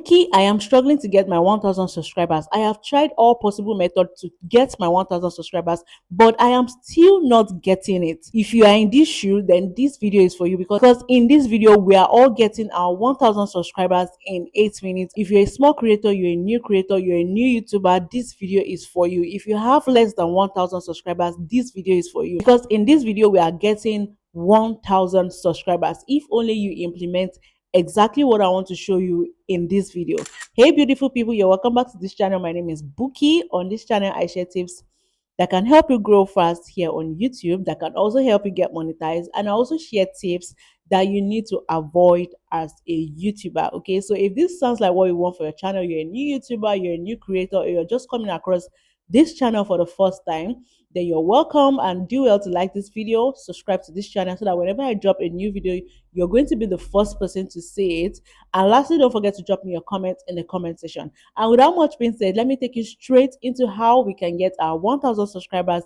Bookie, I am struggling to get my 1000 subscribers. I have tried all possible methods to get my 1000 subscribers, but I am still not getting it. If you are in this shoe, then this video is for you, because in this video, we are all getting our 1000 subscribers in 8 minutes. If you're a small creator, you're a new creator, you're a new YouTuber, this video is for you. If you have less than 1000 subscribers, this video is for you, because in this video, we are getting 1000 subscribers if only you implement exactly what I want to show you in this video. Hey beautiful people, you're welcome back to this channel. My name is Bookie. On this channel I share tips that can help you grow fast here on YouTube, that can also help you get monetized, and I also share tips that you need to avoid as a YouTuber. Okay, so if this sounds like what you want for your channel, you're a new YouTuber, you're a new creator, or you're just coming across this channel for the first time, then you're welcome, and do well to like this video, subscribe to this channel, so that whenever I drop a new video, you're going to be the first person to see it. And lastly, don't forget to drop me your comments in the comment section. And without much being said, let me take you straight into how we can get our 1000 subscribers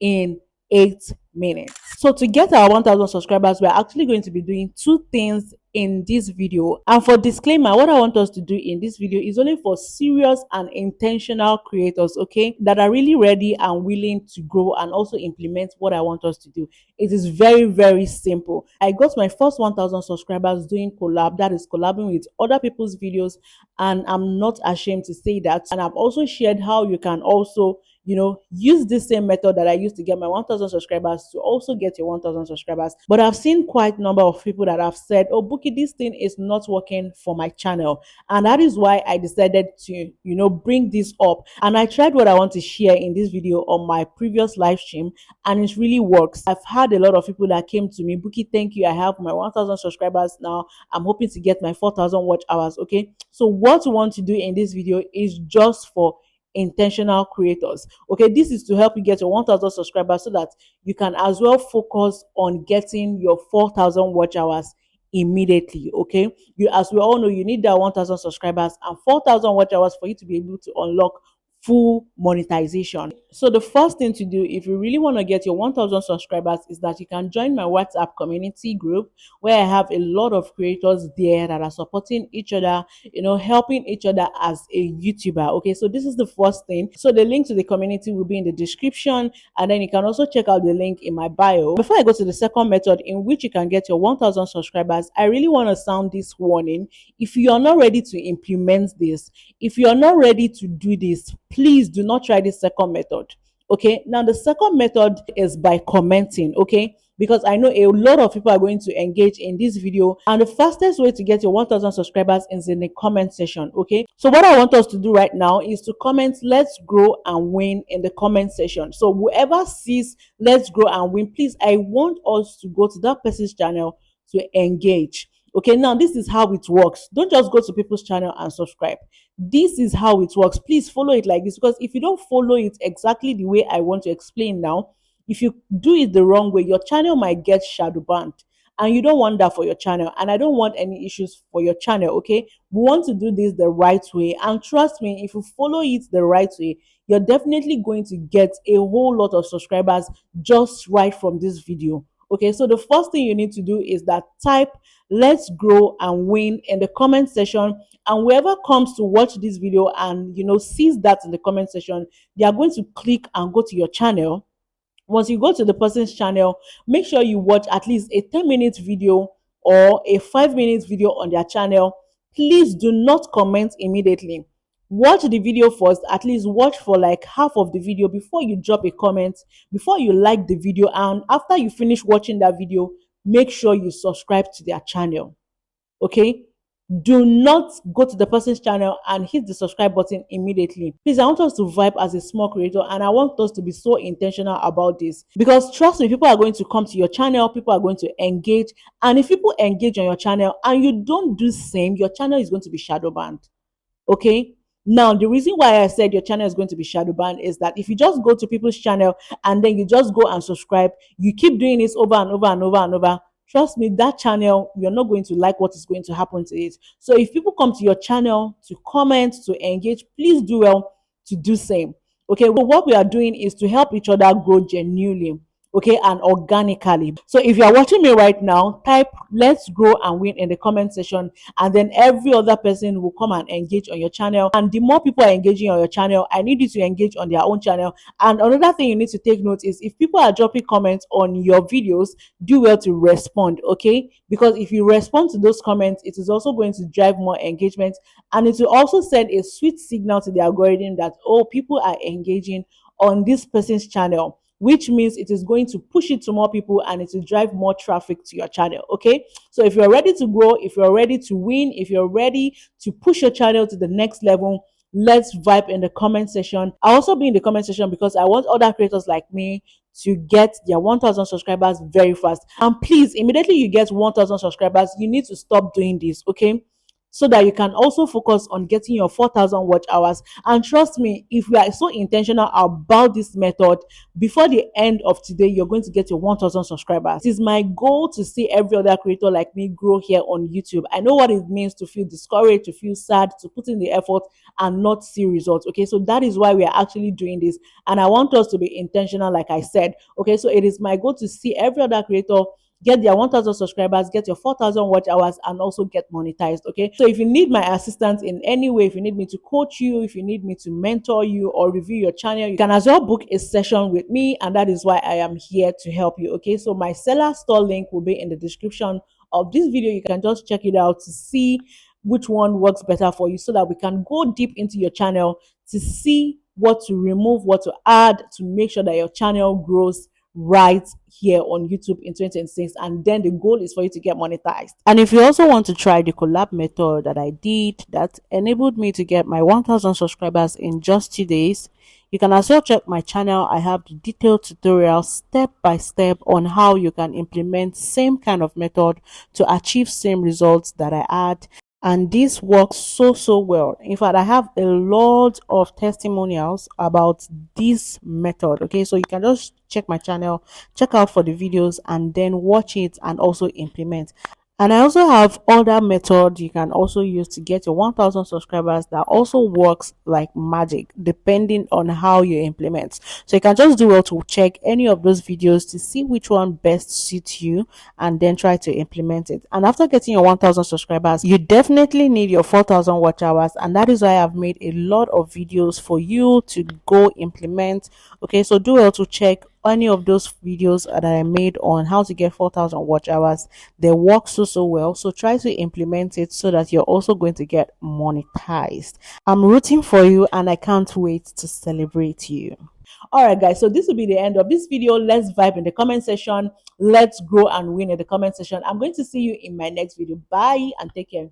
in 8 minutes. So to get our 1000 subscribers, we're actually going to be doing two things in this video. And for disclaimer, what I want us to do in this video is only for serious and intentional creators, okay, that are really ready and willing to grow and also implement what I want us to do. It is very, very simple. I got my first 1000 subscribers doing collab, that is collabing with other people's videos, and I'm not ashamed to say that. And I've also shared how you can also use the same method that I used to get my 1000 subscribers to also get your 1000 subscribers. But I've seen quite a number of people that have said, oh Bookie, this thing is not working for my channel, and that is why I decided to bring this up. And I tried what I want to share in this video on my previous live stream, and it really works. I've had a lot of people that came to me, Bookie, thank you, I have my 1000 subscribers now, I'm hoping to get my 4000 watch hours. Okay, so what we want to do in this video is just for intentional creators. Okay, this is to help you get your 1000 subscribers so that you can as well focus on getting your 4000 watch hours immediately. Okay, as we all know, you need that 1000 subscribers and 4000 watch hours for you to be able to unlock full monetization. So the first thing to do if you really want to get your 1000 subscribers is that you can join my WhatsApp community group, where I have a lot of creators there that are supporting each other, helping each other as a YouTuber. Okay, so this is the first thing. So the link to the community will be in the description, and then you can also check out the link in my bio. Before I go to the second method in which you can get your 1000 subscribers, I really want to sound this warning. If you are not ready to implement this, if you are not ready to do this, please do not try this second method. Okay, now the second method is by commenting. Okay, because I know a lot of people are going to engage in this video, and the fastest way to get your 1000 subscribers is in the comment section. Okay, so what I want us to do right now is to comment let's grow and win in the comment section. So whoever sees let's grow and win, please, I want us to go to that person's channel to engage. Okay, now this is how it works. Don't just go to people's channel and subscribe. This is how it works. Please follow it like this, because if you don't follow it exactly the way I want to explain now, if you do it the wrong way, your channel might get shadow banned, and you don't want that for your channel, and I don't want any issues for your channel. Okay, we want to do this the right way, and trust me, if you follow it the right way, you're definitely going to get a whole lot of subscribers just right from this video. Okay, so the first thing you need to do is that type let's grow and win in the comment section, and whoever comes to watch this video and sees that in the comment section, they are going to click and go to your channel. Once you go to the person's channel, make sure you watch at least a 10-minute video or a 5-minute video on their channel. Please do not comment immediately. Watch the video first, at least watch for like half of the video before you drop a comment, before you like the video, and after you finish watching that video, make sure you subscribe to their channel. Okay, do not go to the person's channel and hit the subscribe button immediately. Please, I want us to vibe as a small creator, and I want us to be so intentional about this, because trust me, people are going to come to your channel, people are going to engage, and if people engage on your channel and you don't do the same, your channel is going to be shadow banned. Okay, now the reason why I said your channel is going to be shadow banned is that if you just go to people's channel and then you just go and subscribe, you keep doing this over and over and over and over, trust me, that channel, you're not going to like what is going to happen to it. So if people come to your channel to comment, to engage, please do well to do same. Okay, well, what we are doing is to help each other grow genuinely. okay, and organically. So if you are watching me right now, type "let's grow and win" in the comment section, and then every other person will come and engage on your channel. And the more people are engaging on your channel, I need you to engage on their own channel. And another thing you need to take note is, if people are dropping comments on your videos, do well to respond, okay? Because if you respond to those comments, it is also going to drive more engagement, and it will also send a sweet signal to the algorithm that, oh, people are engaging on this person's channel, which means it is going to push it to more people and it will drive more traffic to your channel. Okay, so if you're ready to grow, if you're ready to win, if you're ready to push your channel to the next level, let's vibe in the comment section. I'll also be in the comment section because I want other creators like me to get their 1000 subscribers very fast. And please, immediately you get 1000 subscribers, you need to stop doing this, okay? So that you can also focus on getting your 4000 watch hours. And trust me, if we are so intentional about this method, before the end of today, you're going to get your 1000 subscribers. It is my goal to see every other creator like me grow here on YouTube. I know what it means to feel discouraged, to feel sad, to put in the effort and not see results. Okay, so that is why we are actually doing this. And I want us to be intentional, like I said. Okay, so it is my goal to see every other creator get their 1000 subscribers, get your 4000 watch hours, and also get monetized. Okay, so if you need my assistance in any way, if you need me to coach you, if you need me to mentor you or review your channel, you can as well book a session with me, and that is why I am here to help you. Okay, so my seller store link will be in the description of this video. You can just check it out to see which one works better for you, so that we can go deep into your channel to see what to remove, what to add to make sure that your channel grows right here on YouTube in 2026. And then the goal is for you to get monetized. And if you also want to try the collab method that I did that enabled me to get my 1000 subscribers in just 2 days, you can as well check my channel. I have the detailed tutorial step by step on how you can implement same kind of method to achieve same results that I had. And this works so well. In fact, I have a lot of testimonials about this method. Okay, so you can just check my channel, check out for the videos, and then watch it and also implement. And I also have other methods you can also use to get your 1000 subscribers that also works like magic depending on how you implement. So you can just do well to check any of those videos to see which one best suits you and then try to implement it. And after getting your 1000 subscribers, you definitely need your 4000 watch hours, and that is why I've made a lot of videos for you to go implement. Okay, so do well to check any of those videos that I made on how to get 4000 watch hours. They work so well, so try to implement it so that you're also going to get monetized. I'm rooting for you and I can't wait to celebrate you. All right, guys, so this will be the end of this video. Let's vibe in the comment section, let's grow and win in the comment section. I'm going to see you in my next video. Bye and take care.